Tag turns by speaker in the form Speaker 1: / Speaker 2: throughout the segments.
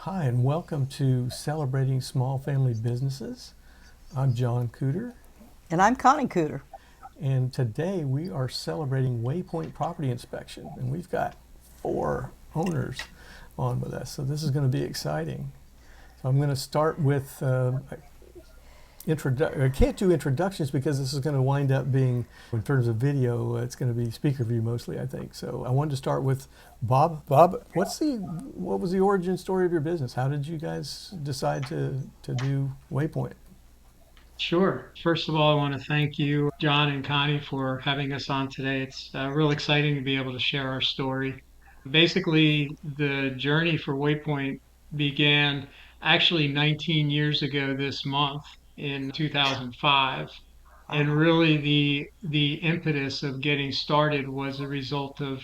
Speaker 1: Hi, and welcome to Celebrating Small Family Businesses. I'm John Kuder,
Speaker 2: And I'm Connie Kuder.
Speaker 1: and today we are celebrating Waypoint Property Inspection, and we've got four owners on with us, so this is going to be exciting. So I'm going to start with I can't do introductions because this is going to wind up being, in terms of video, it's going to be speaker view mostly, I think. So I wanted to start with Bob. Bob, what was the origin story of your business? How did you guys decide to do Waypoint?
Speaker 3: Sure. First of all, I want to thank you, John and Connie, for having us on today. It's real exciting to be able to share our story. Basically, the journey for Waypoint began actually 19 years ago this month in 2005. And really, the impetus of getting started was a result of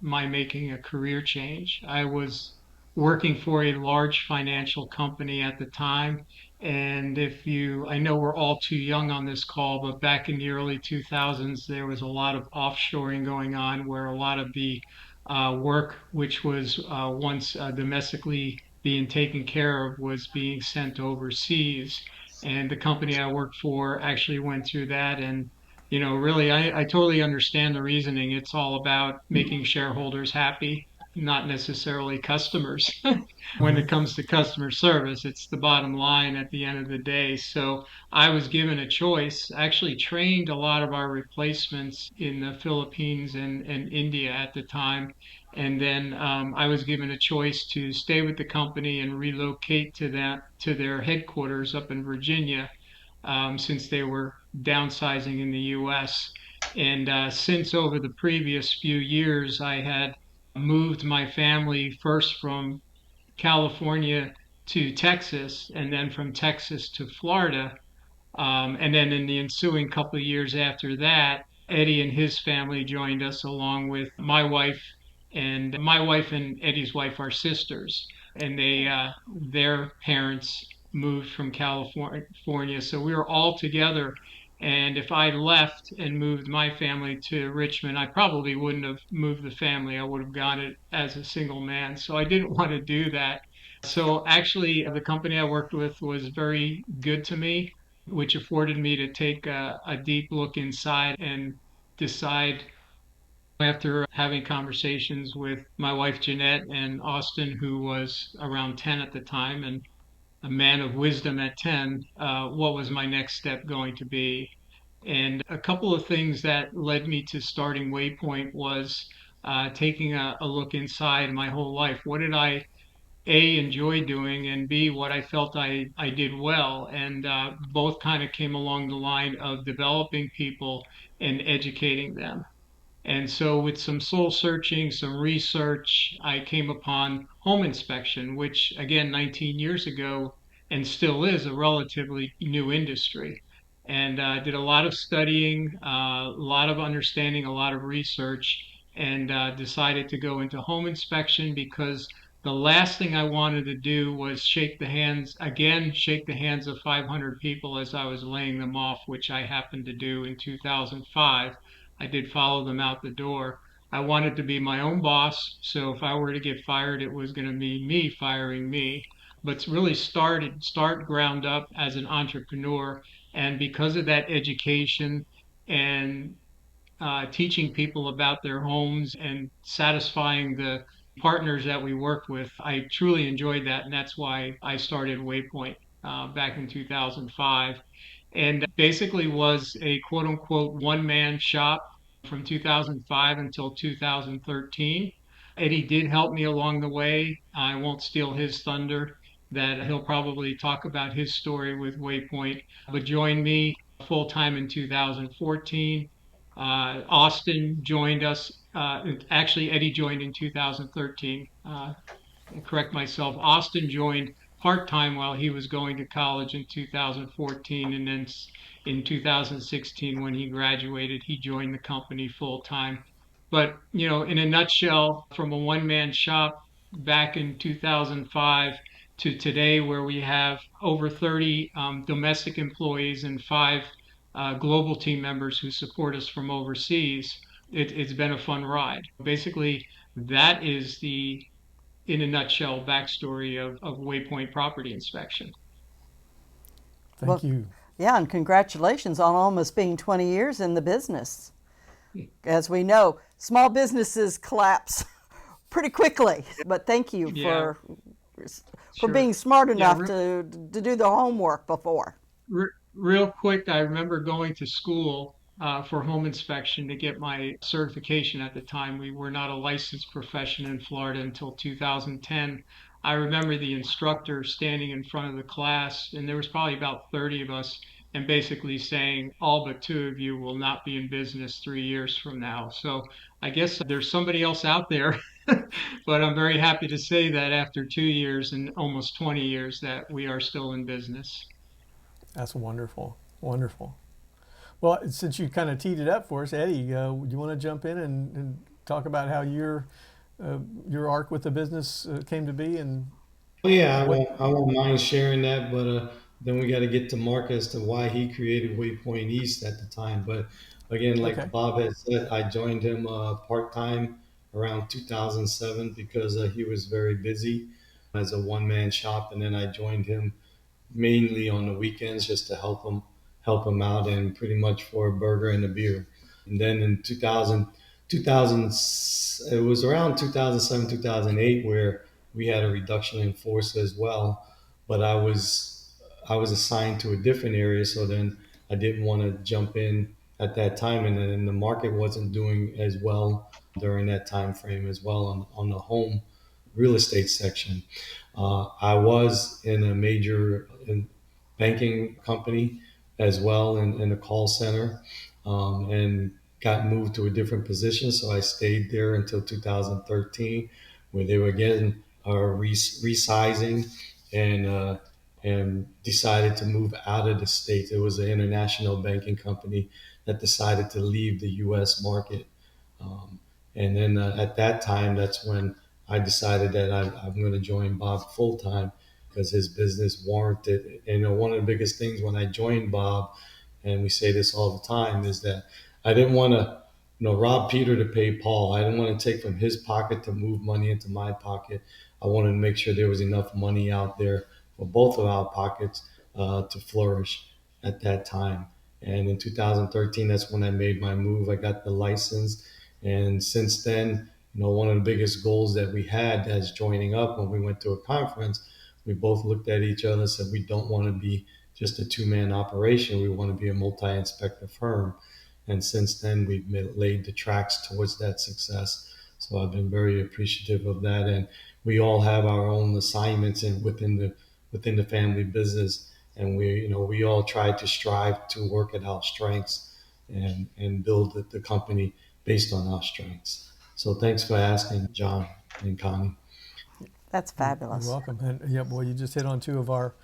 Speaker 3: my making a career change. I was working for a large financial company at the time, and I know we're all too young on this call, but back in the early 2000s, there was a lot of offshoring going on where a lot of the work, which was once domestically being taken care of, was being sent overseas. And the company I worked for actually went through that. And, really, I totally understand the reasoning. It's all about making shareholders happy, not necessarily customers. When
Speaker 1: Mm-hmm.
Speaker 3: it comes to customer service, it's the bottom line at the end of the day. So I was given a choice, actually trained a lot of our replacements in the Philippines and India at the time. And then I was given a choice to stay with the company and relocate to their headquarters up in Virginia, since they were downsizing in the U.S. And since over the previous few years, I had moved my family first from California to Texas, and then from Texas to Florida. And then in the ensuing couple of years after that, Eddy and his family joined us along with my wife and Eddy's wife are sisters, and their parents moved from California. So we were all together. And if I left and moved my family to Richmond, I probably wouldn't have moved the family. I would have gone it as a single man. So I didn't want to do that. So actually, the company I worked with was very good to me, which afforded me to take a deep look inside and decide, after having conversations with my wife Jeanette and Austin, who was around 10 at the time and a man of wisdom at 10, what was my next step going to be. And a couple of things that led me to starting Waypoint was taking a look inside my whole life. What did I enjoy doing, and B, what I felt I did well. And both kind of came along the line of developing people and educating them. And so, with some soul searching, some research, I came upon home inspection, which, again, 19 years ago and still is a relatively new industry. And did a lot of studying, a lot of understanding, a lot of research, and decided to go into home inspection because the last thing I wanted to do was shake the hands of 500 people as I was laying them off, which I happened to do in 2005. I did follow them out the door. I wanted to be my own boss, so if I were to get fired, it was going to be me firing me. But really start ground up as an entrepreneur, and because of that education and teaching people about their homes and satisfying the partners that we work with, I truly enjoyed that, and that's why I started Waypoint back in 2005, and basically was a quote unquote one man shop from 2005 until 2013. Eddy did help me along the way. I won't steal his thunder. That he'll probably talk about his story with Waypoint, but joined me full time in 2014. Austin joined us. Actually, Eddy joined in 2013. Correct myself. Austin joined part time while he was going to college in 2014, and then in 2016, when he graduated, he joined the company full time. But in a nutshell, from a one man shop back in 2005 to today, where we have over 30 domestic employees and five global team members who support us from overseas, it's been a fun ride. Basically, that is the in a nutshell, backstory of Waypoint Property Inspection.
Speaker 1: Thank
Speaker 2: Well,
Speaker 1: you.
Speaker 2: yeah, and congratulations on almost being 20 years in the business. As we know, small businesses collapse pretty quickly. But thank you
Speaker 3: Yeah,
Speaker 2: for
Speaker 3: sure.
Speaker 2: being smart
Speaker 3: Yeah,
Speaker 2: enough to do the homework before.
Speaker 3: real quick, I remember going to school for home inspection to get my certification at the time. We were not a licensed profession in Florida until 2010. I remember the instructor standing in front of the class, and there was probably about 30 of us, and basically saying, all but two of you will not be in business 3 years from now. So I guess there's somebody else out there, but I'm very happy to say that after 2 years and almost 20 years that we are still in business.
Speaker 1: That's wonderful. Wonderful. Well, since you kind of teed it up for us, Eddie, do you want to jump in and talk about how your arc with the business came to be and
Speaker 4: Oh yeah, I
Speaker 1: what?
Speaker 4: won't. I won't mind sharing that, but then we got to get to Mark as to why he created Waypoint East at the time. But again, like
Speaker 1: Okay.
Speaker 4: Bob had said, I joined him part time around 2007 because he was very busy as a one man shop, and then I joined him mainly on the weekends just to help him out and pretty much for a burger and a beer. And then in 2000, it was around 2007, 2008 where we had a reduction in force as well. But I was assigned to a different area, so then I didn't want to jump in at that time, and then the market wasn't doing as well during that time frame as well on the home real estate section. I was in a major banking company as well in a call center, and got moved to a different position. So I stayed there until 2013, where they were again resizing and decided to move out of the state. It was an international banking company that decided to leave the U.S. market. Um, and then at that time, that's when I decided that I'm going to join Bob full time because his business warranted it. And one of the biggest things when I joined Bob, and we say this all the time, is that I didn't want to, rob Peter to pay Paul. I didn't want to take from his pocket to move money into my pocket. I wanted to make sure there was enough money out there for both of our pockets to flourish at that time. And in 2013, that's when I made my move. I got the license, and since then, one of the biggest goals that we had as joining up when we went to a conference, we both looked at each other and said, we don't want to be just a two-man operation. We want to be a multi-inspector firm. And since then, we've laid the tracks towards that success. So I've been very appreciative of that. And we all have our own assignments within the family business. And we all try to strive to work at our strengths and build the company based on our strengths. So thanks for asking, John and Connie.
Speaker 2: That's
Speaker 1: You're
Speaker 2: fabulous.
Speaker 1: welcome. And yeah, well, you just hit on two of our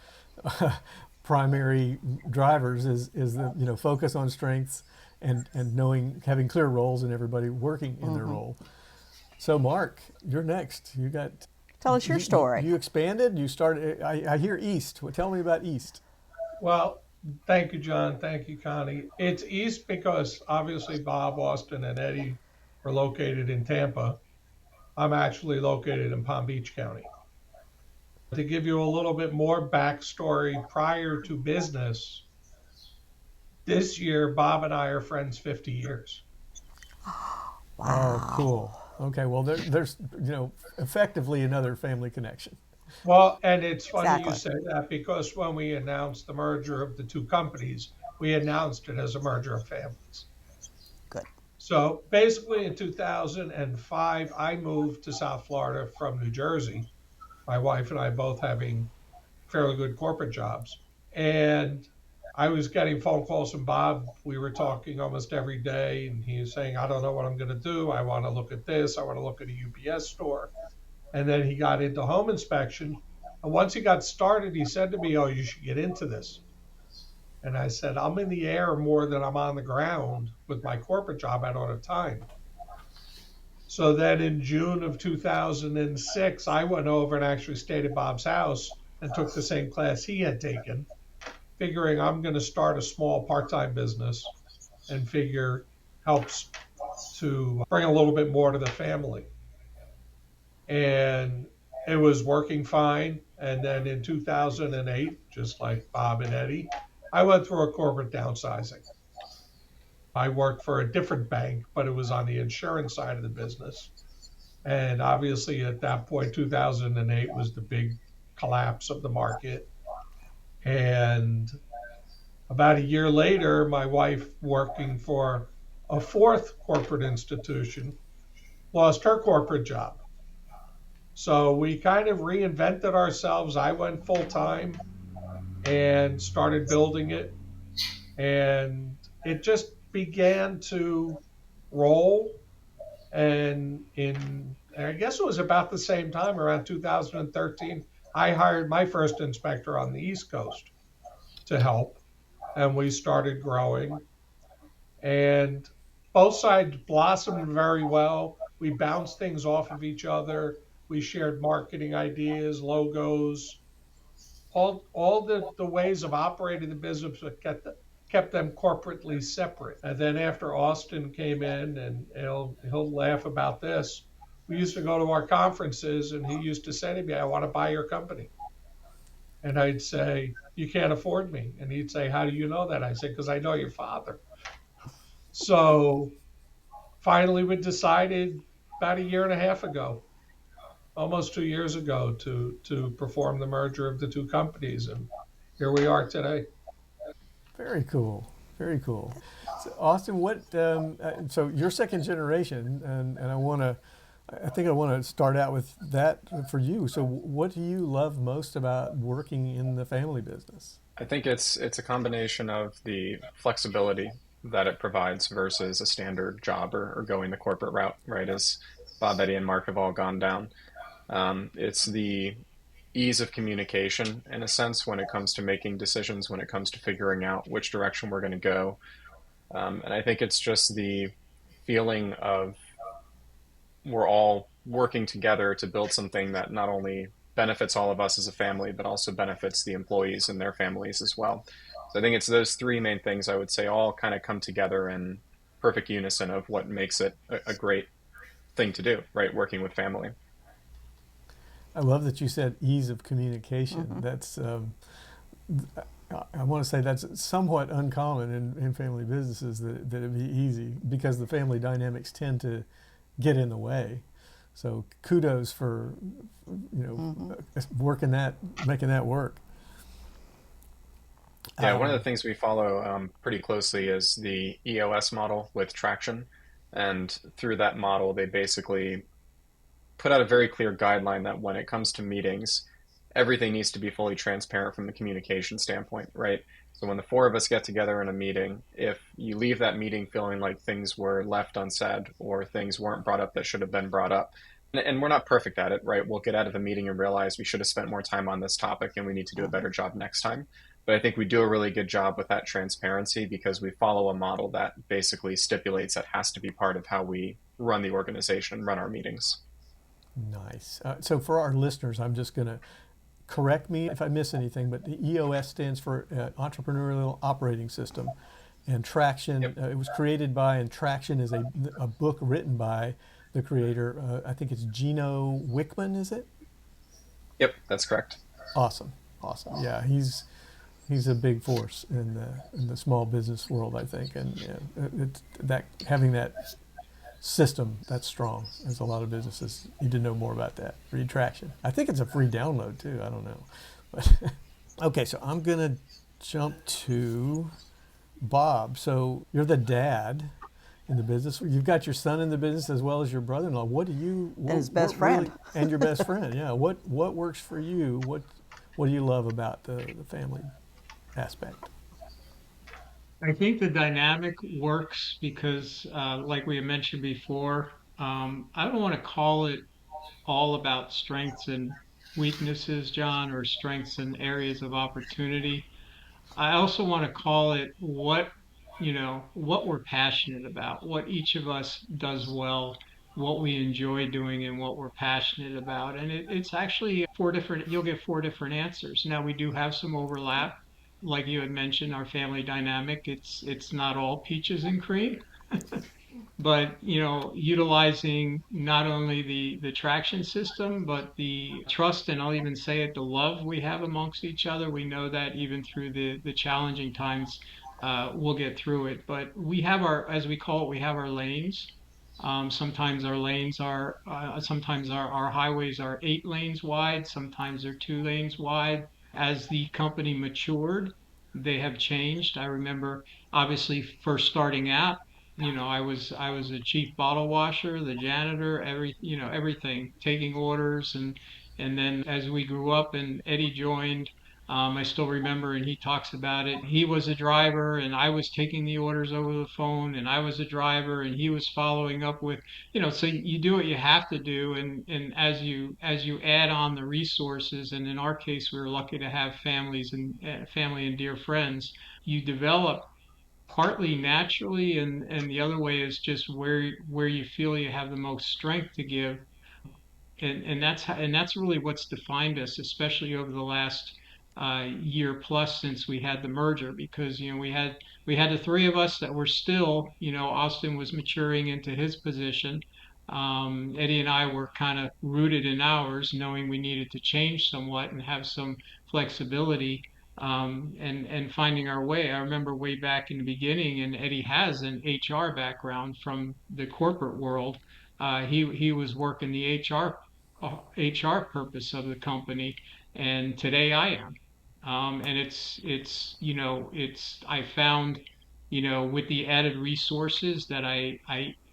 Speaker 1: primary drivers is the focus on strengths and knowing having clear roles and everybody working in their role. So Mark, you're next. You got
Speaker 2: Tell us your story.
Speaker 1: you expanded. You started. I hear East. Well, tell me about East.
Speaker 5: Well, thank you, John. Thank you, Connie. It's East because obviously Bob, Austin, and Eddie were located in Tampa. I'm actually located in Palm Beach County. To give you a little bit more backstory prior to business, this year Bob and I are friends 50 years.
Speaker 1: Oh,
Speaker 2: Wow.
Speaker 1: cool. Okay. Well, there's effectively another family connection.
Speaker 5: Well, and it's funny you
Speaker 2: Exactly.
Speaker 5: say that because when we announced the merger of the two companies, we announced it as a merger of families.
Speaker 2: Good.
Speaker 5: So basically, in 2005, I moved to South Florida from New Jersey, my wife and I both having fairly good corporate jobs. And I was getting phone calls from Bob. We were talking almost every day, and he was saying, I don't know what I'm going to do. I want to look at this. I want to look at a UPS store. And then he got into home inspection. And once he got started, he said to me, oh, you should get into this. And I said, I'm in the air more than I'm on the ground with my corporate job. I don't have time. So then in June of 2006, I went over and actually stayed at Bob's house and took the same class he had taken, figuring I'm going to start a small part-time business and figure helps to bring a little bit more to the family. And it was working fine. And then in 2008, just like Bob and Eddy, I went through a corporate downsizing. I worked for a different bank, but it was on the insurance side of the business. And obviously, at that point, 2008 was the big collapse of the market. And about a year later, my wife, working for a fourth corporate institution, lost her corporate job. So we kind of reinvented ourselves. I went full time and started building it. And it just began to roll. And I guess it was about the same time, around 2013, I hired my first inspector on the East Coast to help. And we started growing. And both sides blossomed very well. We bounced things off of each other. We shared marketing ideas, logos, all the ways of operating the business that kept them corporately separate. And then after Austin came in, and he'll laugh about this, we used to go to our conferences, and he used to say to me, "I want to buy your company." And I'd say, "You can't afford me." And he'd say, "How do you know that?" I said, "Because I know your father." So finally, we decided about a year and a half ago, almost 2 years ago, to perform the merger of the two companies. And here we are today.
Speaker 1: Very cool. Very cool. So, Austin, so you're second generation, and I think I want to start out with that for you. So what do you love most about working in the family business?
Speaker 6: I think it's a combination of the flexibility that it provides versus a standard job or going the corporate route, right? As Bob, Eddy, and Mark have all gone down. It's the ease of communication in a sense when it comes to making decisions, when it comes to figuring out which direction we're going to go. And I think it's just the feeling of we're all working together to build something that not only benefits all of us as a family, but also benefits the employees and their families as well. So I think it's those three main things I would say all kind of come together in perfect unison of what makes it a great thing to do, right? Working with family.
Speaker 1: I love that you said ease of communication.
Speaker 2: Mm-hmm.
Speaker 1: That's I want to say that's somewhat uncommon in family businesses, that it'd be easy, because the family dynamics tend to get in the way. So kudos for working making that work.
Speaker 6: Yeah, one of the things we follow pretty closely is the EOS model with Traction. And through that model, they basically put out a very clear guideline that when it comes to meetings, everything needs to be fully transparent from the communication standpoint, right? So when the four of us get together in a meeting, if you leave that meeting feeling like things were left unsaid or things weren't brought up that should have been brought up, and we're not perfect at it, right? We'll get out of the meeting and realize we should have spent more time on this topic and we need to do a better job next time. But I think we do a really good job with that transparency because we follow a model that basically stipulates that has to be part of how we run the organization and run our meetings.
Speaker 1: Nice. So for our listeners, I'm just going to correct me if I miss anything, but the EOS stands for Entrepreneurial Operating System. And Traction,
Speaker 6: Yep.
Speaker 1: It was created by, and Traction is a book written by the creator. I think it's Gino Wickman, is it?
Speaker 6: Yep, that's correct.
Speaker 1: Awesome. Yeah, he's a big force in the small business world, I think, and having that system that's strong. There's a lot of businesses need to know more about that. Read Traction. I think it's a free download too. I don't know, but okay. So I'm gonna jump to Bob. So you're the dad in the business. You've got your son in the business as well as your brother-in-law.
Speaker 2: And his best friend.
Speaker 1: And your best friend. Yeah. What works for you? What do you love about the family aspect?
Speaker 3: I think the dynamic works because, like we had mentioned before, I don't want to call it all about strengths and weaknesses, John, or strengths and areas of opportunity. I also want to call it what we're passionate about, what each of us does well, what we enjoy doing, and what we're passionate about. And it's actually you'll get four different answers. Now, we do have some overlap. Like you had mentioned, our family dynamic, it's not all peaches and cream. but utilizing not only the traction system, but the trust, and I'll even say it, the love we have amongst each other. We know that even through the challenging times, we'll get through it. But we have our, as we call it, we have our lanes. Sometimes our lanes are, sometimes our highways are 8 lanes wide, sometimes they're 2 lanes wide. As the company matured, they have changed. I remember, obviously, first starting out, I was a chief bottle washer, the janitor, everything, taking orders, and then as we grew up and Eddy joined, I still remember, and he talks about it. He was a driver, and I was taking the orders over the phone, and I was a driver, and he was following up with, so you do what you have to do, and as you add on the resources, and in our case, we were lucky to have families and family and dear friends, you develop partly naturally, and the other way is just where you feel you have the most strength to give, and that's really what's defined us, especially over the last year plus since we had the merger, because we had the three of us that were still, Austin was maturing into his position. Eddy and I were kind of rooted in ours, knowing we needed to change somewhat and have some flexibility, and finding our way. I remember way back in the beginning, and Eddy has an HR background from the corporate world. He was working the HR purpose of the company, and today I am. And it's I found, with the added resources that I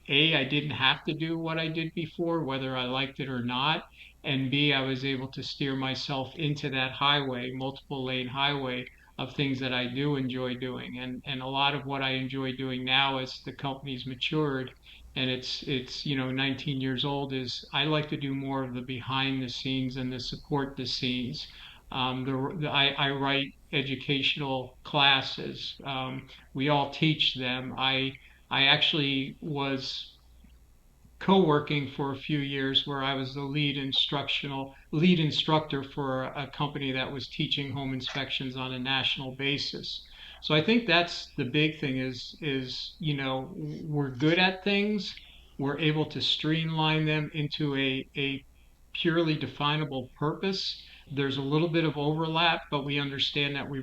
Speaker 3: didn't have to do what I did before, whether I liked it or not, and B, I was able to steer myself into that highway, multiple lane highway of things that I do enjoy doing, and a lot of what I enjoy doing now as the company's matured and it's 19 years old, is I like to do more of the behind the scenes and the support the scenes. I write educational classes. We all teach them. I actually was co-working for a few years where I was the lead instructor for a company that was teaching home inspections on a national basis. So I think that's the big thing is we're good at things. We're able to streamline them into a purely definable purpose. There's a little bit of overlap, but we understand that we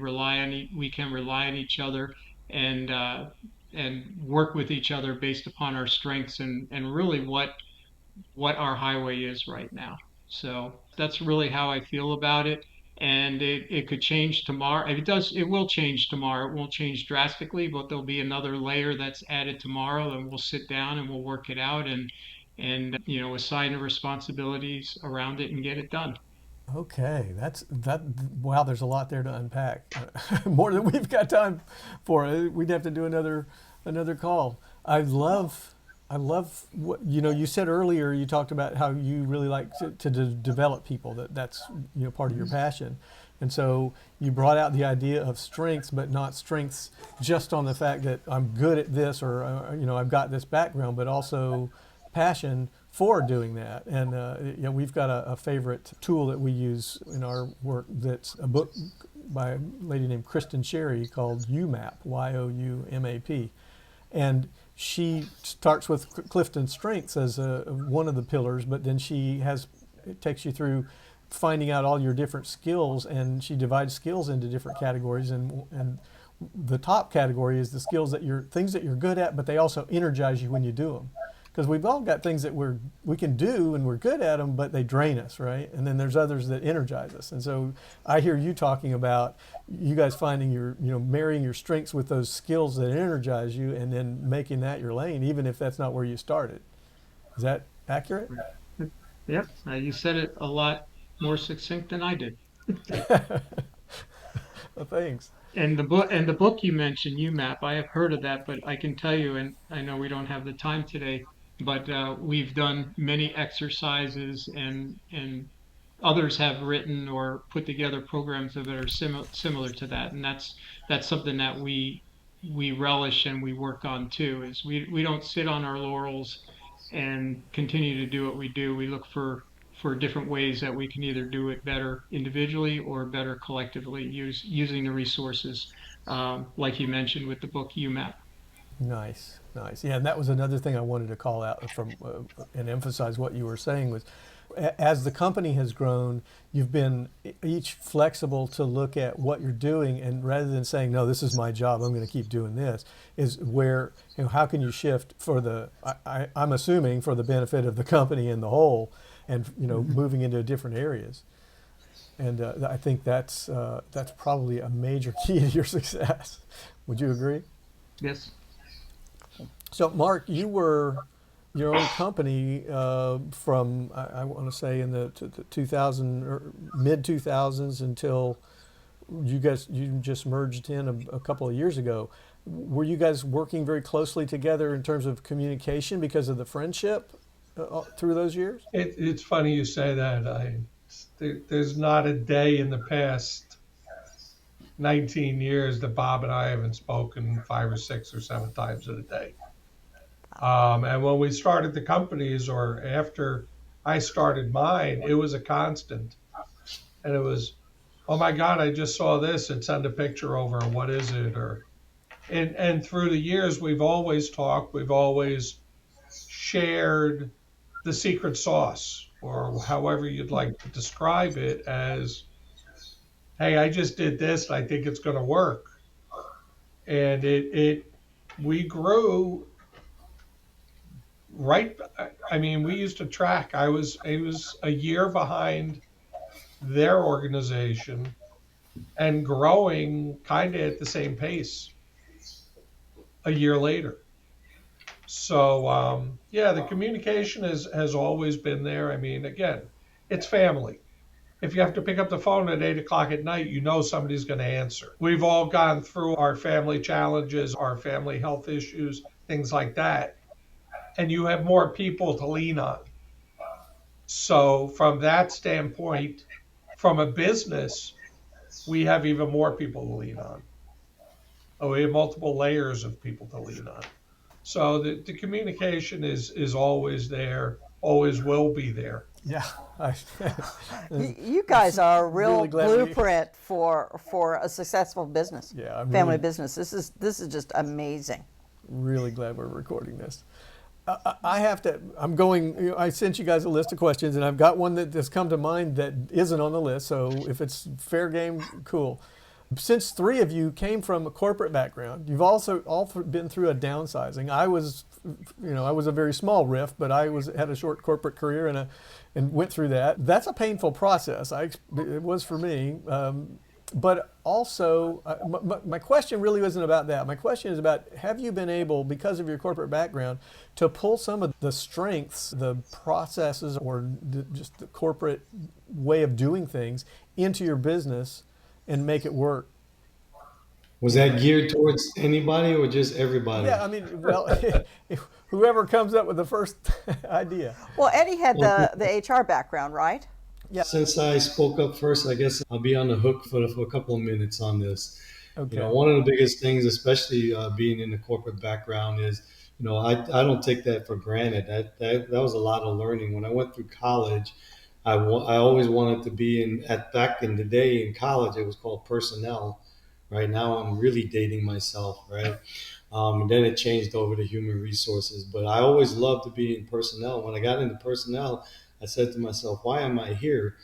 Speaker 3: can rely on each other, and work with each other based upon our strengths, and really what our highway is right now. So that's really how I feel about it. And it could change tomorrow. If it does, it will change tomorrow. It won't change drastically, but there'll be another layer that's added tomorrow, and we'll sit down and we'll work it out, and assign the responsibilities around it and get it done.
Speaker 1: Okay, that. Wow, there's a lot there to unpack. More than we've got time for. We'd have to do another call. I love what you said earlier. You talked about how you really like to develop people. That's part of your passion, and so you brought out the idea of strengths, but not strengths just on the fact that I'm good at this, or I've got this background, but also passion for doing that. And we've got a favorite tool that we use in our work. That's a book by a lady named Kristen Sherry called UMAP, YOUMAP, and she starts with Clifton's strengths as one of the pillars, but then it takes you through finding out all your different skills, and she divides skills into different categories, and the top category is the skills things that you're good at, but they also energize you when you do them. Because we've all got things that we can do and we're good at them, but they drain us, right? And then there's others that energize us. And so I hear you talking about you guys finding marrying your strengths with those skills that energize you, and then making that your lane, even if that's not where you started. Is that accurate?
Speaker 3: Yep, you said it a lot more succinct than I did.
Speaker 1: Well, thanks.
Speaker 3: And the book you mentioned, UMAP, I have heard of that, but I can tell you, and I know we don't have the time today, but we've done many exercises, and others have written or put together programs that are similar to that, and that's something that we relish and we work on too. Is we don't sit on our laurels and continue to do what we do. We look for different ways that we can either do it better individually or better collectively, using the resources, like you mentioned with the book UMAP.
Speaker 1: Nice, nice. Yeah, and that was another thing I wanted to call out from and emphasize what you were saying was, as the company has grown, you've been each flexible to look at what you're doing, and rather than saying, "No, this is my job, I'm going to keep doing this," is where, how can you shift for the I'm assuming for the benefit of the company in the whole, and moving into different areas. And I think that's probably a major key to your success. Would you agree?
Speaker 3: Yes.
Speaker 1: So, Mark, you were your own company from I want to say in the 2000 or mid 2000s until you just merged in a couple of years ago. Were you guys working very closely together in terms of communication because of the friendship through those years?
Speaker 5: It's funny you say that. There's not a day in the past 19 years that Bob and I haven't spoken 5 or 6 or 7 times in a day. And when we started the companies, or after I started mine, it was a constant. And it was, oh my God, I just saw this, and send a picture over. What is it? And through the years, we've always talked. We've always shared the secret sauce, or however you'd like to describe it, as, hey, I just did this, and I think it's going to work. And we grew. Right. I mean, we used to track. I was a year behind their organization and growing kind of at the same pace a year later. So, yeah, the communication has always been there. I mean, again, it's family. If you have to pick up the phone at 8 o'clock at night, somebody's going to answer. We've all gone through our family challenges, our family health issues, things like that. And you have more people to lean on. So from that standpoint, from a business, we have even more people to lean on. We have multiple layers of people to lean on. So the communication is always there, always will be there.
Speaker 1: Yeah.
Speaker 2: You guys are a real
Speaker 1: Really glad
Speaker 2: blueprint for a successful business,
Speaker 1: Yeah,
Speaker 2: family business. This is just amazing.
Speaker 1: Really glad we're recording this. I have to, I sent you guys a list of questions, and I've got one that has come to mind that isn't on the list, so if it's fair game, cool. Since 3 of you came from a corporate background, you've also all been through a downsizing. I was a very small riff, but had a short corporate career and went through that. That's a painful process. It was for me. But also, my question really wasn't about that. My question is about, have you been able, because of your corporate background, to pull some of the strengths, the processes, or just the corporate way of doing things into your business and make it work?
Speaker 4: Was that geared towards anybody or just everybody?
Speaker 1: Yeah, I mean, well, whoever comes up with the first idea.
Speaker 2: Well, Eddy had the HR background, right?
Speaker 1: Yeah.
Speaker 4: Since I spoke up first, I guess I'll be on the hook for a couple of minutes on this.
Speaker 1: Okay.
Speaker 4: One of the biggest things, especially being in the corporate background, is I don't take that for granted. That was a lot of learning. When I went through college, I always wanted to be back in the day in college, it was called personnel. Right now, I'm really dating myself, right? And then it changed over to human resources. But I always loved to be in personnel. When I got into personnel, I said to myself, why am I here?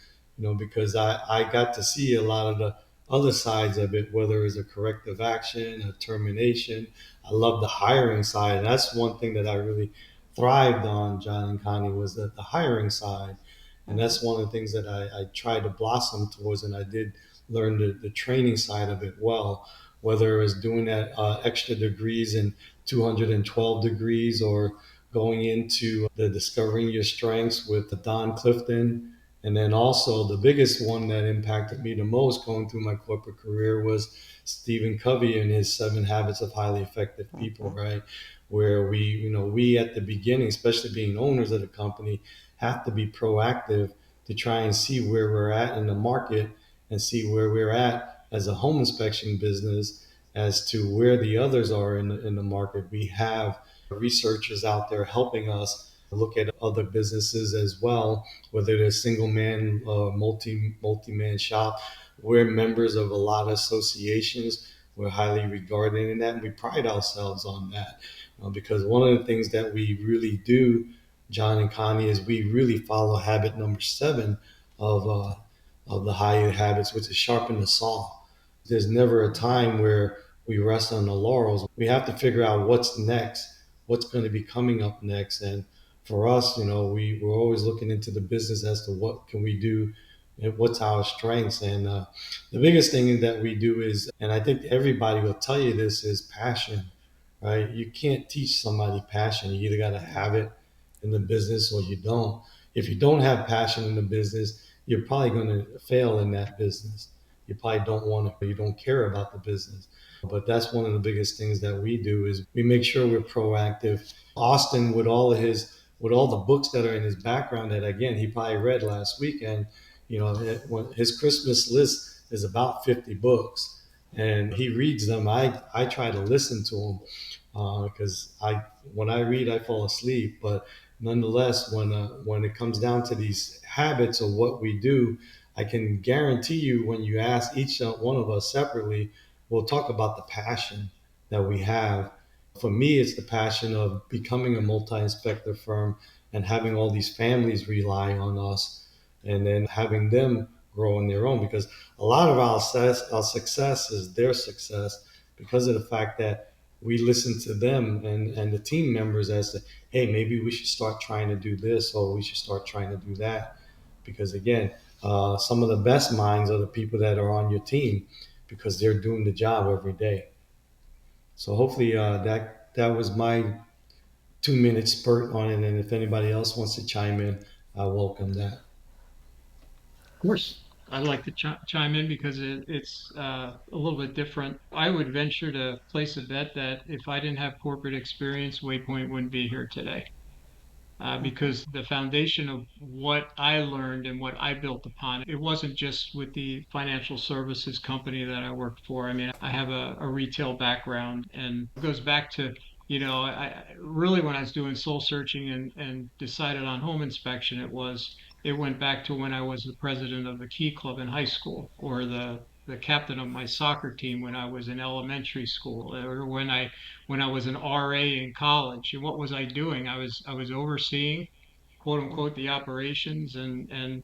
Speaker 4: Because I got to see a lot of the other sides of it, whether it's a corrective action, a termination. I love the hiring side. And that's one thing that I really thrived on, John and Connie, was the hiring side. And that's one of the things that I tried to blossom towards. And I did learn the training side of it well, whether it was doing that extra degrees in 212 degrees or going into the Discovering Your Strengths with Don Clifton. And then also the biggest one that impacted me the most going through my corporate career was Stephen Covey and his 7 Habits of Highly Effective People, right? Where we at the beginning, especially being owners of the company, have to be proactive to try and see where we're at in the market and see where we're at as a home inspection business as to where the others are in the market. We have researchers out there helping us look at other businesses as well, whether they're single man, multi-man shop. We're members of a lot of associations We're highly regarded in that, and we pride ourselves on that. Because one of the things that we really do, John and Connie, is we really follow habit number 7 of the higher habits, which is sharpen the saw. There's never a time where we rest on the laurels. We have to figure out what's next, what's going to be coming up next. And for us, we're always looking into the business as to what can we do and what's our strengths. And the biggest thing that we do is, and I think everybody will tell you this, is passion, right? You can't teach somebody passion. You either got to have it in the business or you don't. If you don't have passion in the business, you're probably going to fail in that business. You probably don't want to, you don't care about the business. But that's one of the biggest things that we do is we make sure we're proactive. Austin, with all the books that are in his background that again he probably read last weekend, his Christmas list is about 50 books, and he reads them. I try to listen to him because when I read I fall asleep, but nonetheless when it comes down to these habits of what we do, I can guarantee you when you ask each one of us separately, we'll talk about the passion that we have. For me, it's the passion of becoming a multi-inspector firm and having all these families rely on us and then having them grow on their own, because a lot of our success is their success because of the fact that we listen to them and the team members as to, hey, maybe we should start trying to do this or we should start trying to do that. Because again, some of the best minds are the people that are on your team because they're doing the job every day. So hopefully that was my 2-minute spurt on it. And if anybody else wants to chime in, I welcome that.
Speaker 3: Of course, I'd like to chime in because it's a little bit different. I would venture to place a bet that if I didn't have corporate experience, Waypoint wouldn't be here today. Because the foundation of what I learned and what I built upon, it wasn't just with the financial services company that I worked for. I mean, I have a retail background, and it goes back to, I really when I was doing soul searching and decided on home inspection, it went back to when I was the president of the Key Club in high school, or the captain of my soccer team when I was in elementary school, or when I was an RA in college. And what was I doing? I was overseeing, quote unquote, the operations and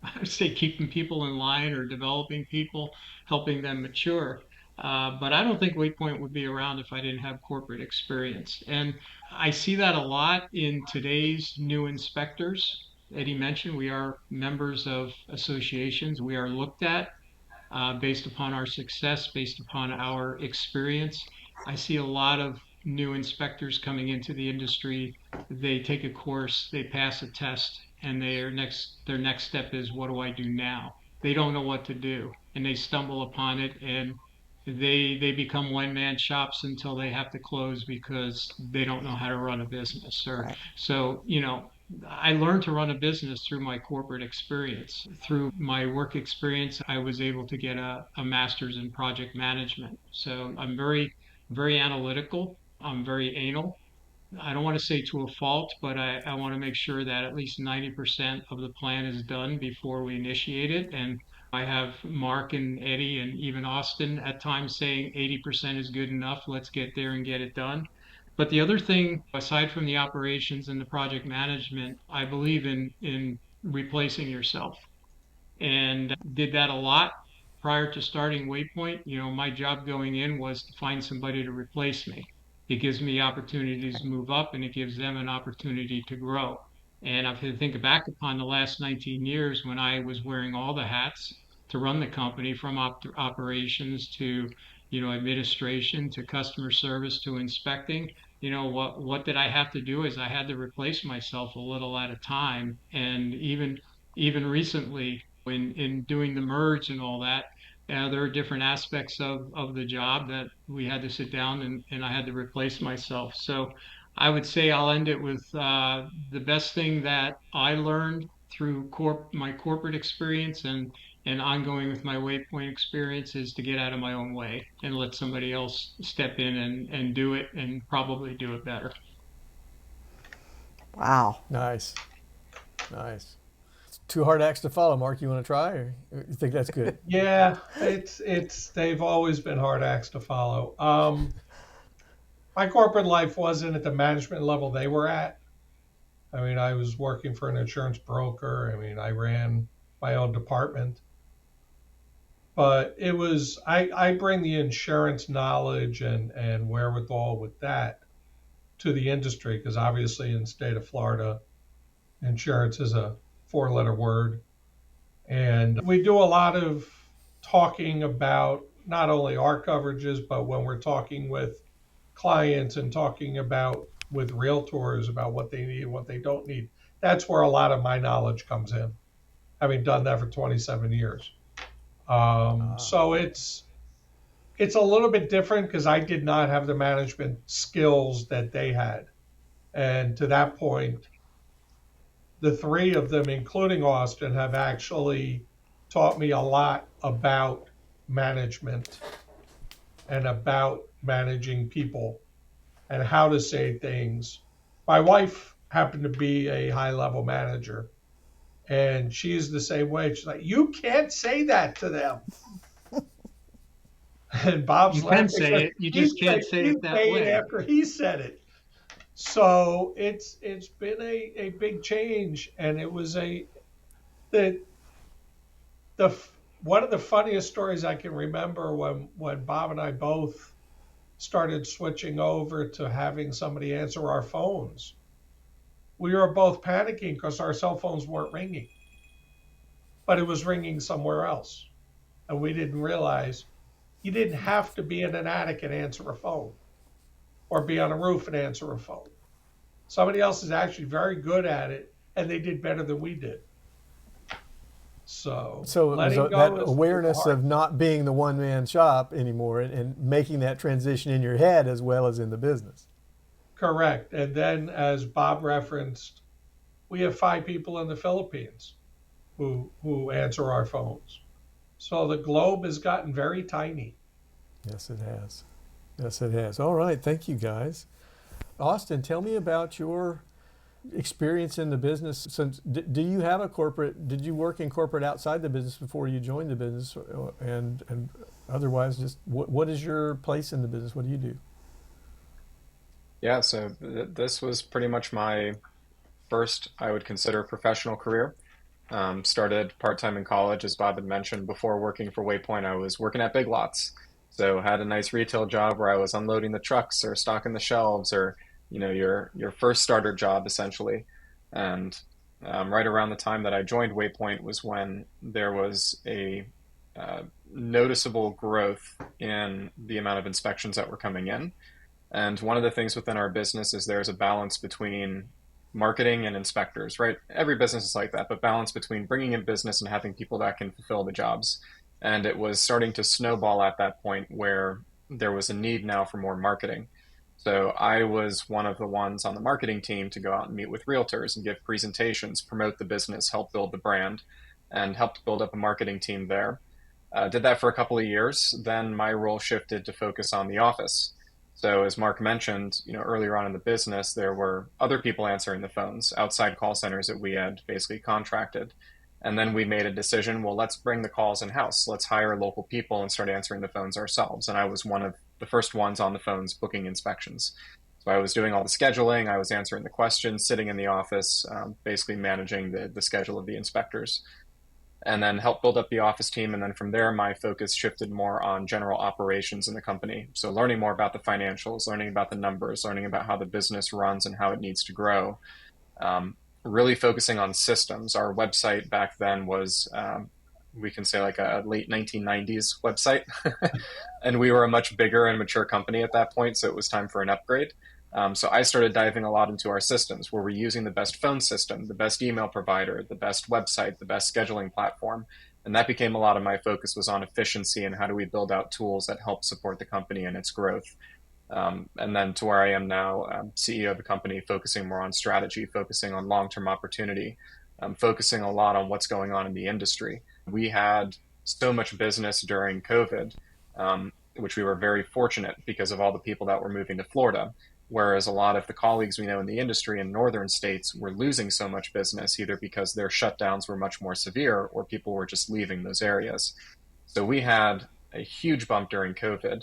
Speaker 3: I would say keeping people in line or developing people, helping them mature. But I don't think Waypoint would be around if I didn't have corporate experience. And I see that a lot in today's new inspectors. Eddy mentioned we are members of associations. We are looked at based upon our success, based upon our experience. I see a lot of new inspectors coming into the industry. They take a course, they pass a test, and their next step is, what do I do now? They don't know what to do, and they stumble upon it, and they become one man shops until they have to close because they don't know how to run a business. Or
Speaker 2: Right.
Speaker 3: so, I learned to run a business through my corporate experience. Through my work experience, I was able to get a master's in project management. So I'm very, very analytical. I'm very anal. I don't want to say to a fault, but I want to make sure that at least 90% of the plan is done before we initiate it. And I have Mark and Eddy and even Austin at times saying 80% is good enough. Let's get there and get it done. But the other thing, aside from the operations and the project management, I believe in replacing yourself, and did that a lot prior to starting Waypoint. My job going in was to find somebody to replace me. It gives me opportunities to move up and it gives them an opportunity to grow. And if you think back upon the last 19 years when I was wearing all the hats to run the company, from operations to, administration to customer service to inspecting, what did I have to do is I had to replace myself a little at a time. And even recently in doing the merge and all that, there are different aspects of the job that we had to sit down and I had to replace myself. So I would say I'll end it with the best thing that I learned through my corporate experience and ongoing with my Waypoint experience is to get out of my own way and let somebody else step in and do it and probably do it better.
Speaker 2: Wow.
Speaker 1: Nice. Nice. Two hard acts to follow. Mark, you want to try, or you think that's good?
Speaker 5: Yeah, they've always been hard acts to follow. My corporate life wasn't at the management level they were at. I mean, I was working for an insurance broker. I mean, I ran my own department. But it was, I bring the insurance knowledge and wherewithal with that to the industry because obviously in the state of Florida, insurance is a four-letter word. And we do a lot of talking about not only our coverages, but when we're talking with clients and talking about with realtors about what they need and what they don't need. That's where a lot of my knowledge comes in, having done that for 27 years. So it's a little bit different because I did not have the management skills that they had. And to that point, the three of them, including Austin, have actually taught me a lot about management and about managing people and how to say things. My wife happened to be a high-level manager, and she's the same way. She's like, you can't say that to them. And Bob's
Speaker 3: You can
Speaker 5: laughing.
Speaker 3: say it, you just can't say it that way.
Speaker 5: After he said it. So it's been a big change, and it was the one of the funniest stories I can remember when Bob and I both started switching over to having somebody answer our phones. We were both panicking because our cell phones weren't ringing, but it was ringing somewhere else. And we didn't realize you didn't have to be in an attic and answer a phone or be on a roof and answer a phone. Somebody else is actually very good at it, and they did better than we did. So
Speaker 1: it was
Speaker 5: letting go
Speaker 1: that
Speaker 5: is
Speaker 1: awareness
Speaker 5: hard.
Speaker 1: of not being the one-man shop anymore and making that transition in your head as well as in the business.
Speaker 5: Correct. And then, as Bob referenced, we have 5 people in the Philippines who answer our phones. So the globe has gotten very tiny.
Speaker 1: Yes, it has. Yes, it has. All right. Thank you, guys. Austin, tell me about your experience in the business. Since do you have a corporate? Did you work in corporate outside the business before you joined the business, and otherwise, just what is your place in the business? What do you do?
Speaker 6: Yeah, so this was pretty much my first, I would consider, professional career. Started part-time in college, as Bob had mentioned. Before working for Waypoint, I was working at Big Lots. So had a nice retail job where I was unloading the trucks or stocking the shelves or, your first starter job essentially. And right around the time that I joined Waypoint was when there was a noticeable growth in the amount of inspections that were coming in. And one of the things within our business is there's a balance between marketing and inspectors, right? Every business is like that, but balance between bringing in business and having people that can fulfill the jobs. And it was starting to snowball at that point where there was a need now for more marketing. So I was one of the ones on the marketing team to go out and meet with realtors and give presentations, promote the business, help build the brand, and helped build up a marketing team there. Did that for a couple of years. Then my role shifted to focus on the office. So as Mark mentioned, earlier on in the business, there were other people answering the phones, outside call centers that we had basically contracted. And then we made a decision, well, let's bring the calls in-house. Let's hire local people and start answering the phones ourselves. And I was one of the first ones on the phones booking inspections. So I was doing all the scheduling, I was answering the questions, sitting in the office, basically managing the schedule of the inspectors. And then helped build up the office team. And then from there, my focus shifted more on general operations in the company. So learning more about the financials, learning about the numbers, learning about how the business runs and how it needs to grow. Really focusing on systems. Our website back then was, we can say like a late 1990s website. And we were a much bigger and mature company at that point. So it was time for an upgrade. So I started diving a lot into our systems where we're using the best phone system, the best email provider, the best website, the best scheduling platform. And that became a lot of my focus was on efficiency and how do we build out tools that help support the company and its growth. And then to where I am now, CEO of the company, focusing more on strategy, focusing on long-term opportunity, focusing a lot on what's going on in the industry. We had so much business during COVID, which we were very fortunate because of all the people that were moving to Florida. Whereas a lot of the colleagues we know in the industry in northern states were losing so much business, either because their shutdowns were much more severe or people were just leaving those areas. So we had a huge bump during COVID.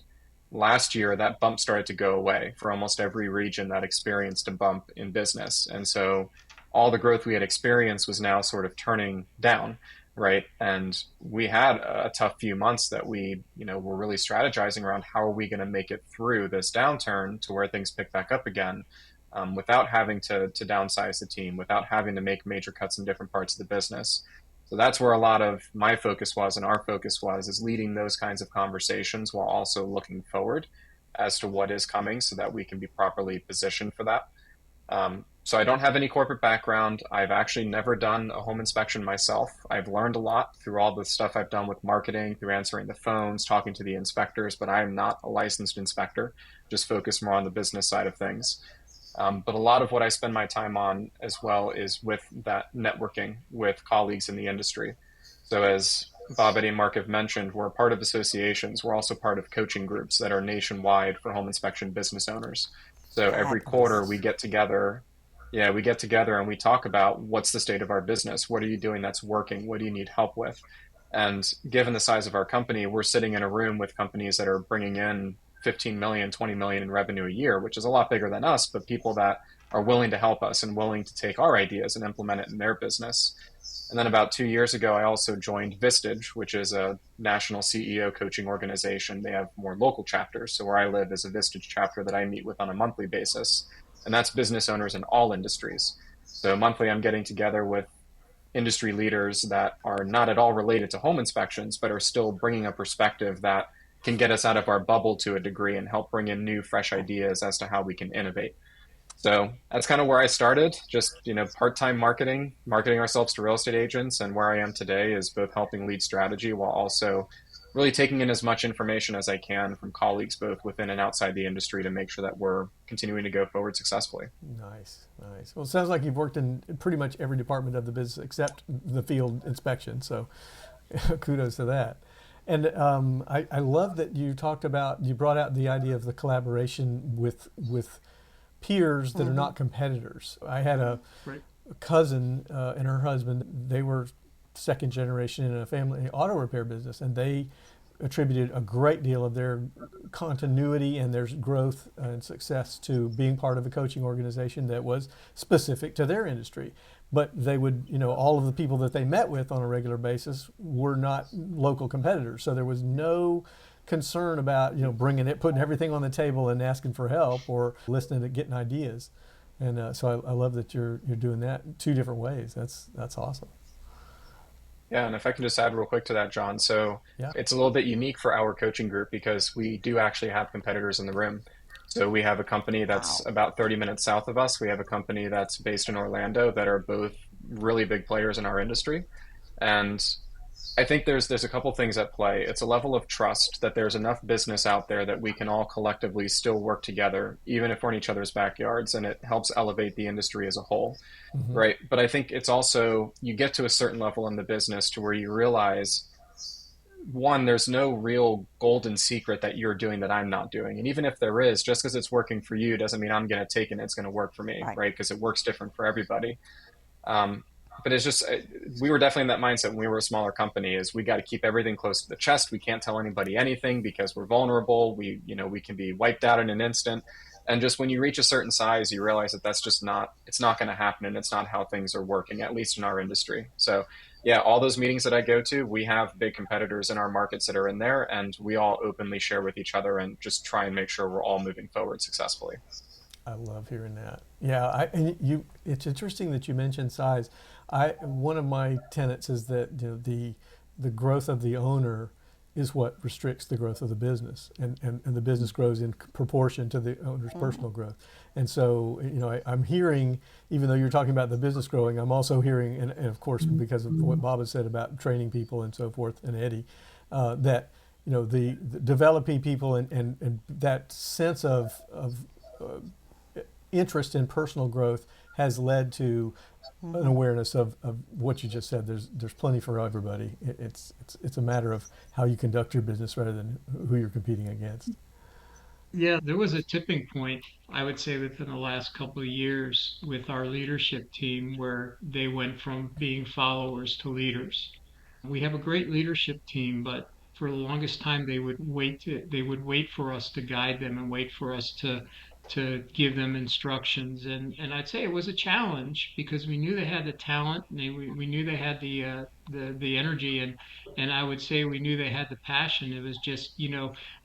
Speaker 6: Last year, that bump started to go away for almost every region that experienced a bump in business. And so all the growth we had experienced was now sort of turning down, right? And we had a tough few months that we, were really strategizing around how are we going to make it through this downturn to where things pick back up again, without having to downsize the team, without having to make major cuts in different parts of the business. So that's where a lot of my focus was and our focus was, is leading those kinds of conversations while also looking forward as to what is coming so that we can be properly positioned for that. So I don't have any corporate background. I've actually never done a home inspection myself. I've learned a lot through all the stuff I've done with marketing, through answering the phones, talking to the inspectors, but I am not a licensed inspector, just focus more on the business side of things. But a lot of what I spend my time on as well is with that networking with colleagues in the industry. So as Bob, Eddy, and Mark have mentioned, we're a part of associations. We're also part of coaching groups that are nationwide for home inspection business owners. So every quarter we get together. Yeah, we get together and we talk about what's the state of our business. What are you doing that's working? What do you need help with? And given the size of our company, we're sitting in a room with companies that are bringing in 15 million, 20 million in revenue a year, which is a lot bigger than us, but people that are willing to help us and willing to take our ideas and implement it in their business. And then about 2 years ago, I also joined Vistage, which is a national CEO coaching organization. They have more local chapters. So where I live is a Vistage chapter that I meet with on a monthly basis. And that's business owners in all industries. So monthly, I'm getting together with industry leaders that are not at all related to home inspections, but are still bringing a perspective that can get us out of our bubble to a degree and help bring in new, fresh ideas as to how we can innovate. So that's kind of where I started, just, part-time marketing ourselves to real estate agents. And where I am today is both helping lead strategy while also really taking in as much information as I can from colleagues, both within and outside the industry, to make sure that we're continuing to go forward successfully.
Speaker 1: Nice. Well, it sounds like you've worked in pretty much every department of the business except the field inspection. So kudos to that. And I love that you brought out the idea of the collaboration with peers that are not competitors. I had a cousin and her husband. They were second generation in a family auto repair business, and they attributed a great deal of their continuity and their growth and success to being part of a coaching organization that was specific to their industry. But they would, all of the people that they met with on a regular basis were not local competitors. So there was no concern about, putting everything on the table and asking for help or listening to getting ideas. And so I love that you're doing that two different ways. That's awesome.
Speaker 6: Yeah, and if I can just add real quick to that, John. So It's a little bit unique for our coaching group because we do actually have competitors in the room. So we have a company that's about 30 minutes south of us. We have a company that's based in Orlando that are both really big players in our industry. And I think there's a couple things at play. It's a level of trust that there's enough business out there that we can all collectively still work together, even if we're in each other's backyards, and it helps elevate the industry as a whole, right? But I think it's also, you get to a certain level in the business to where you realize, one, there's no real golden secret that you're doing that I'm not doing. And even if there is, just because it's working for you doesn't mean I'm going to take it and it's going to work for me, right? Because it works different for everybody. But it's just, we were definitely in that mindset when we were a smaller company, is we got to keep everything close to the chest. We can't tell anybody anything because we're vulnerable. We can be wiped out in an instant. And just when you reach a certain size, you realize that that's just it's not going to happen. And it's not how things are working, at least in our industry. So yeah, all those meetings that I go to, we have big competitors in our markets that are in there, and we all openly share with each other and just try and make sure we're all moving forward successfully.
Speaker 1: I love hearing that. Yeah, it's interesting that you mentioned size. One of my tenets is that the growth of the owner is what restricts the growth of the business, and the business grows in proportion to the owner's personal growth. And so, I'm hearing, even though you're talking about the business growing, I'm also hearing, and of course, because of what Bob has said about training people and so forth, and Eddy, that the developing people and that sense of interest in personal growth has led to an awareness of what you just said. There's plenty for everybody. It's a matter of how you conduct your business rather than who you're competing against.
Speaker 3: Yeah, there was a tipping point, I would say, within the last couple of years with our leadership team where they went from being followers to leaders. We have a great leadership team, but for the longest time they would wait for us to guide them and wait for us to give them instructions. And I'd say it was a challenge because we knew they had the talent and we knew they had the energy, and I would say we knew they had the passion. It was just,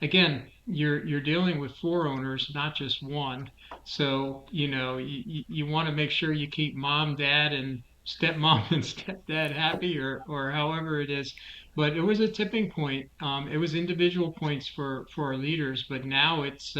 Speaker 3: again, you're dealing with four owners, not just one. So, you want to make sure you keep mom, dad, and stepmom and stepdad happy, or however it is. But it was a tipping point. It was individual points for our leaders, but now it's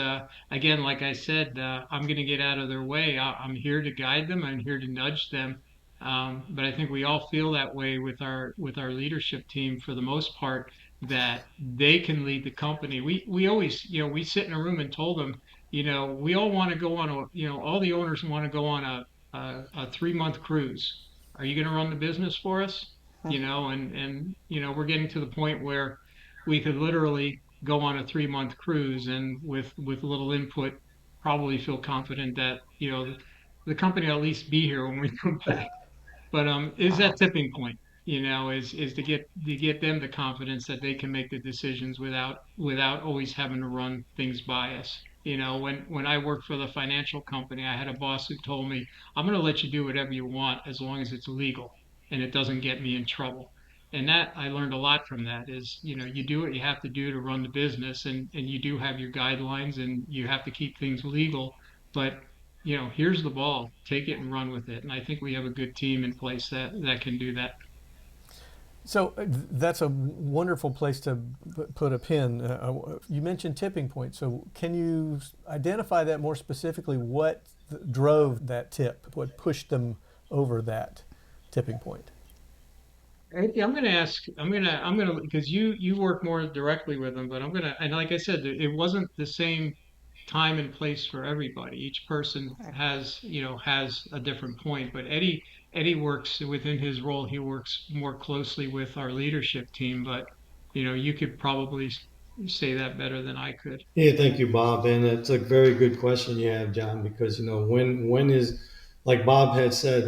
Speaker 3: again, like I said, I'm going to get out of their way. I'm here to guide them. I'm here to nudge them. But I think we all feel that way with our leadership team for the most part, that they can lead the company. We always, we sit in a room and told them, we all want to go on a, all the owners want to go on a 3 month cruise. Are you going to run the business for us? And we're getting to the point where we could literally go on a 3 month cruise and with little input, probably feel confident that, the company will at least be here when we come back. But is that tipping point, is to get them the confidence that they can make the decisions without always having to run things by us. When I worked for the financial company, I had a boss who told me, I'm going to let you do whatever you want as long as it's legal and it doesn't get me in trouble. And that I learned a lot from that is, you do what you have to do to run the business, and you do have your guidelines and you have to keep things legal. But here's the ball, take it and run with it. And I think we have a good team in place that can do that.
Speaker 1: So that's a wonderful place to put a pin. You mentioned tipping point. So can you identify that more specifically? What drove that tip? What pushed them over that tipping point?
Speaker 3: Hey, I'm gonna, because you work more directly with them, but and like I said, it wasn't the same time and place for everybody. Each person has a different point. But Eddy works within his role. He works more closely with our leadership team. But you could probably say that better than I could.
Speaker 4: Yeah, thank you, Bob. And it's a very good question you have, John, because when is, like Bob had said,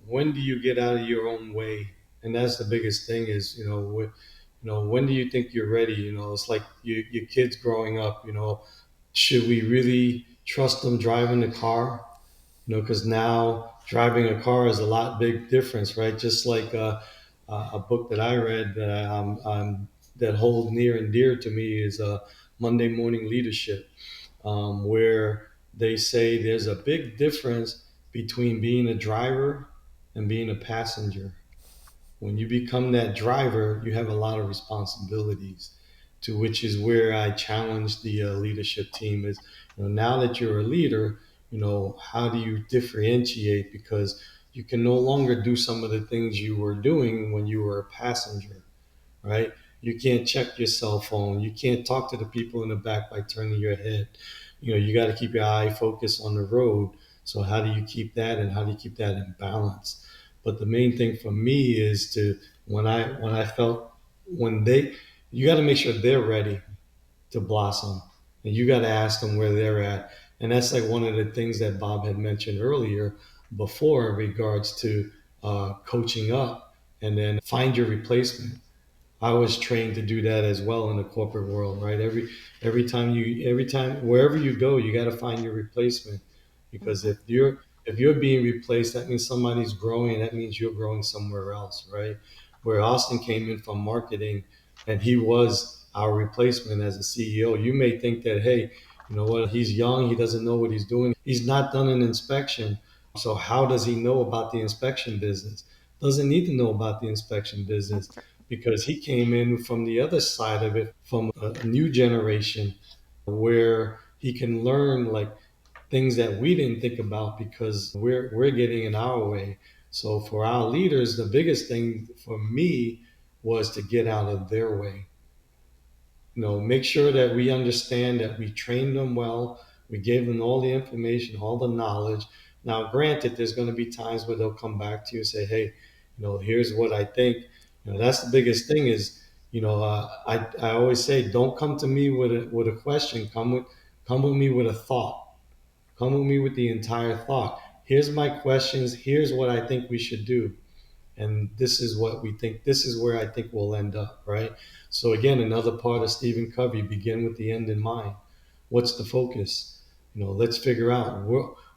Speaker 4: when do you get out of your own way? And that's the biggest thing is, when do you think you're ready? It's like your kids growing up. Should we really trust them driving the car? Because now driving a car is a lot big difference, right? Just like a book that I read that hold near and dear to me is Monday Morning Leadership, where they say there's a big difference between being a driver and being a passenger. When you become that driver, you have a lot of responsibilities. To which is where I challenge the leadership team is, now that you're a leader, how do you differentiate? Because you can no longer do some of the things you were doing when you were a passenger, right? You can't check your cell phone. You can't talk to the people in the back by turning your head. You got to keep your eye focused on the road. So how do you keep that, and how do you keep that in balance? But the main thing for me is to when I felt when they you got to make sure they're ready to blossom, and you got to ask them where they're at. And that's like one of the things that Bob had mentioned earlier before in regards to coaching up, and then find your replacement. I was trained to do that as well in the corporate world, right? Every time wherever you go, you got to find your replacement, because if you're being replaced, that means somebody's growing. That means you're growing somewhere else, right? Where Austin came in from marketing, and he was our replacement as a CEO. You may think that, hey, you know what? He's young. He doesn't know what he's doing. He's not done an inspection. So how does he know about the inspection business? Doesn't need to know about the inspection business, because he came in from the other side of it, from a new generation, where he can learn like things that we didn't think about because we're getting in our way. So for our leaders, the biggest thing for me was to get out of their way. Make sure that we understand that we trained them well, we gave them all the information, all the knowledge. Now, granted, there's going to be times where they'll come back to you and say, hey, here's what I think. That's the biggest thing is, I always say, don't come to me with a question. Come with me with a thought. Come with me with the entire thought. Here's my questions. Here's what I think we should do. And this is what we think. This is where I think we'll end up, right? So again, another part of Stephen Covey: begin with the end in mind. What's the focus? Let's figure out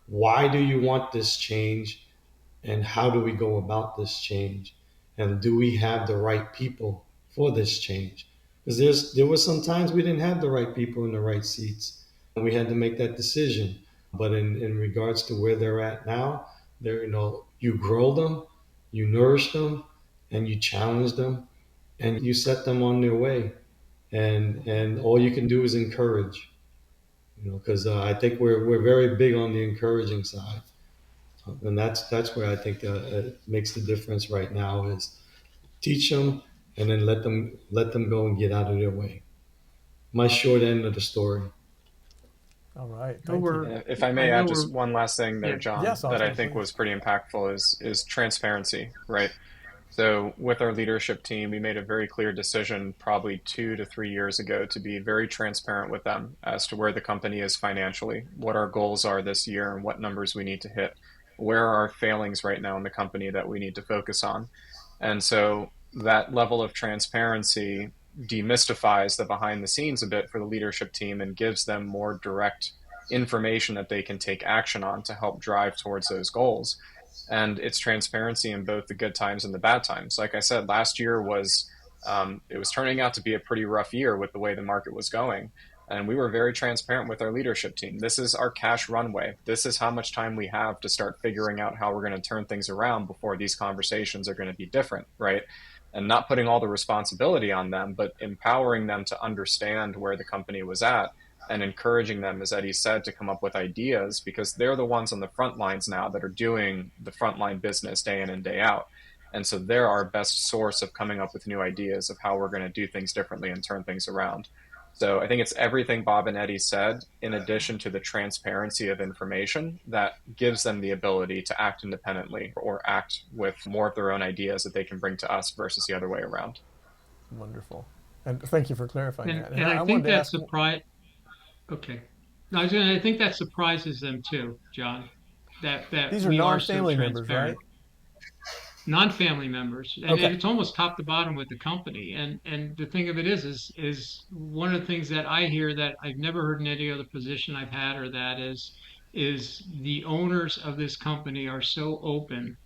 Speaker 4: why do you want this change, and how do we go about this change, and do we have the right people for this change? Because there were some times we didn't have the right people in the right seats, and we had to make that decision. But in regards to where they're at now, you grow them, you nourish them, and you challenge them, and you set them on their way. And all you can do is encourage, because I think we're very big on the encouraging side, and that's where I think it makes the difference right now is teach them, and then let them go and get out of their way. My short end of the story.
Speaker 1: All right.
Speaker 3: No,
Speaker 1: Thank you.
Speaker 6: If I may add just one last thing there,
Speaker 3: Yeah.
Speaker 6: John,
Speaker 1: Yes,
Speaker 6: that I
Speaker 1: Austin,
Speaker 6: think
Speaker 1: please.
Speaker 6: was pretty impactful is transparency, right? So with our leadership team, we made a very clear decision probably 2 to 3 years ago to be very transparent with them as to where the company is financially, what our goals are this year, and what numbers we need to hit, where are our failings right now in the company that we need to focus on. And so that level of transparency demystifies the behind the scenes a bit for the leadership team and gives them more direct information that they can take action on to help drive towards those goals. And it's transparency in both the good times and the bad times. Like I said, last year it was turning out to be a pretty rough year with the way the market was going. And we were very transparent with our leadership team. This is our cash runway. This is how much time we have to start figuring out how we're going to turn things around before these conversations are going to be different, right? And not putting all the responsibility on them, but empowering them to understand where the company was at and encouraging them, as Eddy said, to come up with ideas, because they're the ones on the front lines now that are doing the frontline business day in and day out. And so they're our best source of coming up with new ideas of how we're going to do things differently and turn things around. So I think it's everything Bob and Eddy said, in addition to the transparency of information, that gives them the ability to act independently or act with more of their own ideas that they can bring to us versus the other way around.
Speaker 1: Wonderful. And thank you for clarifying
Speaker 3: And,
Speaker 1: that.
Speaker 3: and I
Speaker 1: wanted
Speaker 3: think
Speaker 1: to
Speaker 3: that
Speaker 1: ask,
Speaker 3: Okay. No, I think that surprises them too, John. That
Speaker 1: these are
Speaker 3: we are so
Speaker 1: non-family members,
Speaker 3: transparent.
Speaker 1: right?
Speaker 3: Non-family members, and
Speaker 1: Okay.
Speaker 3: it's almost top to bottom with the company. And the thing of it is one of the things that I hear that I've never heard in any other position I've had, or that is the owners of this company are so open,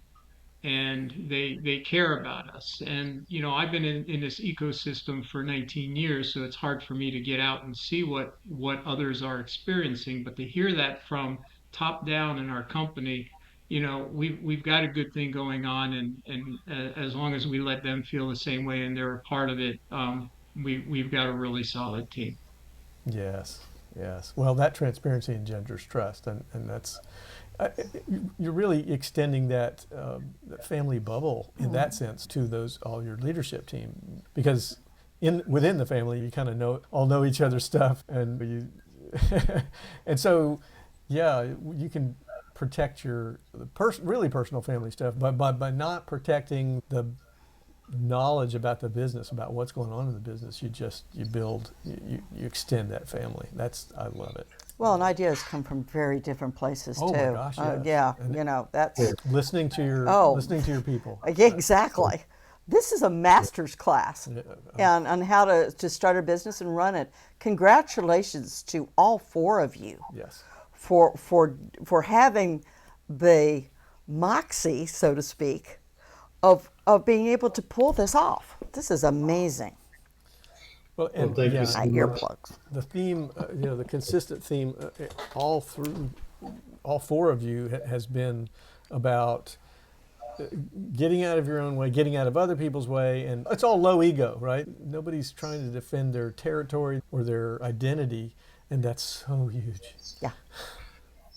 Speaker 3: and they care about us. And I've been in this ecosystem for 19 years, so it's hard for me to get out and see what others are experiencing. But to hear that from top down in our company, we've got a good thing going on, and as long as we let them feel the same way and they're a part of it, we've got a really solid team.
Speaker 1: Yes. Yes. Well, that transparency engenders trust, and that's you're really extending that family bubble in that sense to all your leadership team, because within the family you kind of all know each other's stuff, and and so you can protect your really personal family stuff, but by not protecting the knowledge about the business, about what's going on in the business, you extend that family. I love it.
Speaker 2: Well, and ideas come from very different places too.
Speaker 1: Oh my gosh, yes.
Speaker 2: Yeah,
Speaker 1: And
Speaker 2: that's
Speaker 1: listening to your
Speaker 2: Oh.
Speaker 1: listening to your people.
Speaker 2: exactly. This is a master's class on how to start a business and run it. Congratulations to all four of you
Speaker 1: Yes.
Speaker 2: for having the moxie, so to speak, of being able to pull this off. This is amazing.
Speaker 1: Well, and
Speaker 4: thank you so much.
Speaker 2: Earplugs.
Speaker 1: the theme, the consistent theme, all four of you has been about getting out of your own way, getting out of other people's way, and it's all low ego, right? Nobody's trying to defend their territory or their identity, and that's so huge.
Speaker 2: Yeah.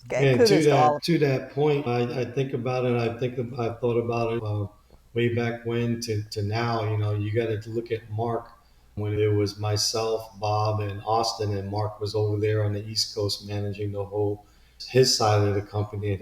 Speaker 2: Okay,
Speaker 4: And
Speaker 2: kudos to all.
Speaker 4: to that point, I think about it. I've thought about it way back when to now. You got to look at Mark when it was myself, Bob, and Austin, and Mark was over there on the East Coast managing his side of the company and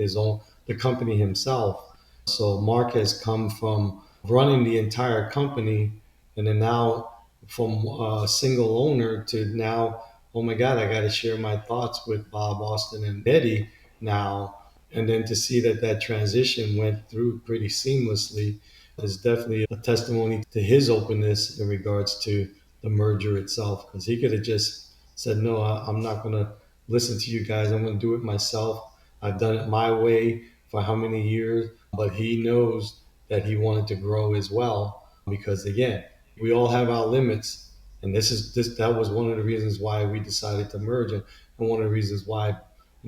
Speaker 4: the company himself. So Mark has come from running the entire company, and then now from a single owner to now, oh my God, I got to share my thoughts with Bob, Austin, and Eddy now. And then to see that that transition went through pretty seamlessly is definitely a testimony to his openness in regards to the merger itself. Because he could have just said, no, I'm not going to listen to you guys. I'm going to do it myself. I've done it my way for how many years? But he knows that he wanted to grow as well. Because again, we all have our limits. And that was one of the reasons why we decided to merge, and one of the reasons why,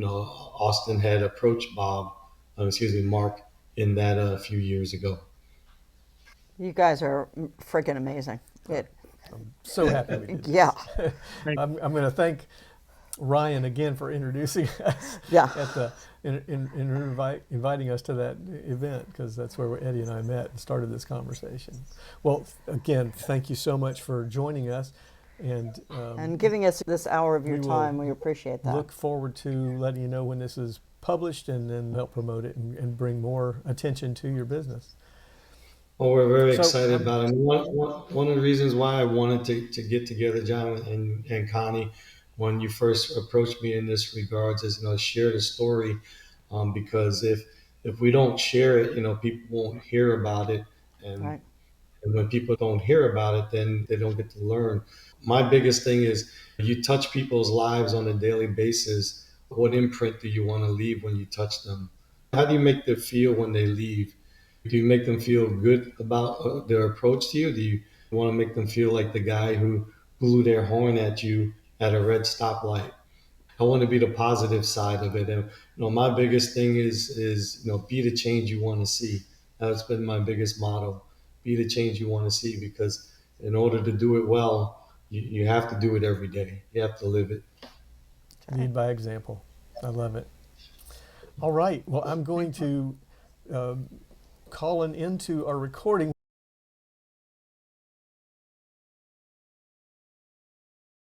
Speaker 4: Austin had approached Mark, in that a few years ago.
Speaker 2: You guys are freaking amazing.
Speaker 1: So happy we did this.
Speaker 2: Yeah.
Speaker 1: I'm going to thank Ryan again for introducing us.
Speaker 2: Yeah.
Speaker 1: Inviting us to that event, because that's where Eddy and I met and started this conversation. Well, again, thank you so much for joining us
Speaker 2: and giving us this hour of your time. We appreciate that.
Speaker 1: Look forward to letting you know when this is published, and then help promote it and bring more attention to your business.
Speaker 4: Well, we're very excited about it. One of the reasons why I wanted to get together, John and Connie, when you first approached me in this regards, is share the story, because if we don't share it, people won't hear about it, and
Speaker 2: Right.
Speaker 4: and when people don't hear about it, then they don't get to learn. My biggest thing is, you touch people's lives on a daily basis. What imprint do you want to leave when you touch them? How do you make them feel when they leave? Do you make them feel good about their approach to you? Do you want to make them feel like the guy who blew their horn at you at a red stoplight? I want to be the positive side of it. And my biggest thing is be the change you want to see. That's been my biggest motto. Be the change you want to see, because in order to do it well, you have to do it every day. You have to live it.
Speaker 1: Lead by example. I love it. All right. Well, I'm going to call into our recording.